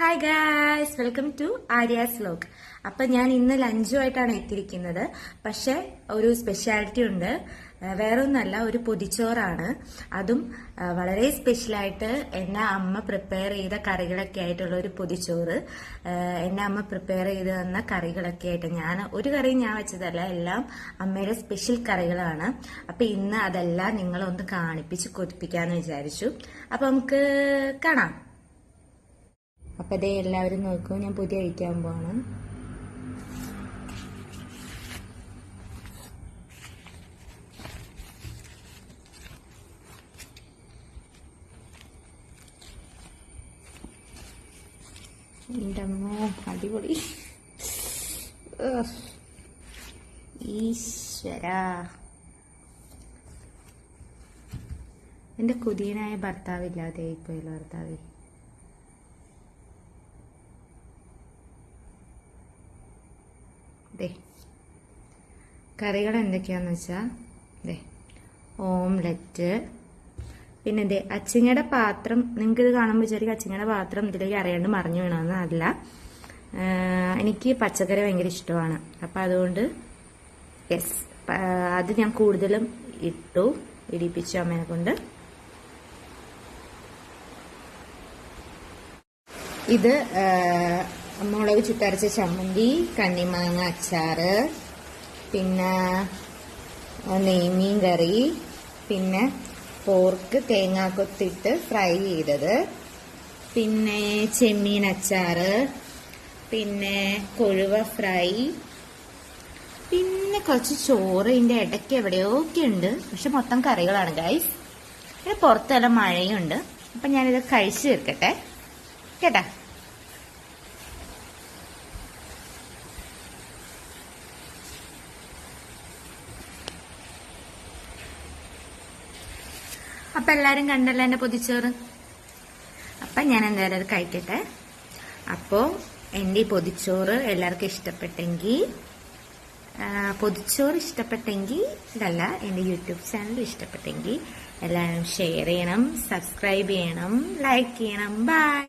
Hi guys, welcome to Arya's vlog. അപ്പൊ ഞാൻ ഇന്ന് ലഞ്ചുമായിട്ടാണ് എത്തിയിരിക്കുന്നത്. പക്ഷെ ഒരു സ്പെഷ്യാലിറ്റി ഉണ്ട്. വേറെ ഒന്നല്ല, ഒരു പൊതിച്ചോറാണ്. അതും വളരെ സ്പെഷ്യലായിട്ട് എന്നെ അമ്മ പ്രിപ്പയർ ചെയ്ത കറികളൊക്കെ ആയിട്ടുള്ള ഒരു പൊതിച്ചോറ്. എന്നെ അമ്മ പ്രിപ്പയർ ചെയ്ത് തന്ന കറികളൊക്കെ ആയിട്ട് ഒരു കറിയും ഞാൻ വെച്ചതല്ല, എല്ലാം അമ്മയുടെ സ്പെഷ്യൽ കറികളാണ്. അപ്പൊ ഇന്ന് അതെല്ലാം നിങ്ങളൊന്ന് കാണിപ്പിച്ച് കൊതിപ്പിക്കാന്ന് വിചാരിച്ചു. അപ്പൊ നമുക്ക് കാണാം. അപ്പൊ അതേ എല്ലാവരും നോക്കൂ, ഞാൻ പുതിയ കഴിക്കാൻ പോവാണ്. എൻ്റെ അമ്മോ, അടിപൊളി. ഈശ്വര, എന്റെ കുതിയനായ ഭർത്താവില്ലാതെ ഇപ്പോഴുള്ള ഭർത്താവ്. കറികൾ എന്തൊക്കെയാന്ന് വെച്ചാ ഓംലെറ്റ്, പിന്നെ അച്ചിങ്ങയുടെ പാത്രം. നിങ്ങൾക്ക് ഇത് കാണുമ്പോൾ വിചാരിക്കും അച്ചിങ്ങയുടെ പാത്രം ഇതിലേക്ക് അറിയാണ്ട് മറിഞ്ഞു വീണമെന്ന്. അല്ല, എനിക്ക് പച്ചക്കറി ഭയങ്കര ഇഷ്ടമാണ്. അപ്പം അതുകൊണ്ട് അത് ഞാൻ കൂടുതലും ഇടിപ്പിച്ചു അമ്മേനെ കൊണ്ട്. ഇത് മുളക് ചുട്ടരച്ച ചമ്മന്തി, കണ്ണിമാങ്ങ അച്ചാറ്, പിന്നെ നെയ്മീൻ കറി, പിന്നെ പോർക്ക് തേങ്ങാക്കൊത്തിട്ട് ഫ്രൈ ചെയ്തത്, പിന്നെ ചെമ്മീൻ അച്ചാറ്, പിന്നെ കൊഴുവ ഫ്രൈ, പിന്നെ കുറച്ച് ചോറ് ഇതിന്റെ ഇടയ്ക്ക് എവിടെയൊക്കെ ഉണ്ട്. പക്ഷെ മൊത്തം കറികളാണ് ഗൈസ്. പിന്നെ പുറത്തെല്ലാം മഴയുണ്ട്. അപ്പൊ ഞാനിത് കഴിച്ചു തീർക്കട്ടെ കേട്ടാ. അപ്പൊ എല്ലാരും കണ്ടല്ലോ എന്റെ പൊതിച്ചോറ്. അപ്പൊ ഞാൻ എന്തായാലും അത് കഴിക്കട്ടെ. അപ്പോ എന്റെ ഈ പൊതിച്ചോറ് എല്ലാവർക്കും ഇഷ്ടപ്പെട്ടെങ്കിൽ ഇതല്ല, എന്റെ യൂട്യൂബ് ചാനൽ ഇഷ്ടപ്പെട്ടെങ്കിൽ എല്ലാവരും ഷെയർ ചെയ്യണം, സബ്സ്ക്രൈബ് ചെയ്യണം, ലൈക്ക് ചെയ്യണം. ബൈ.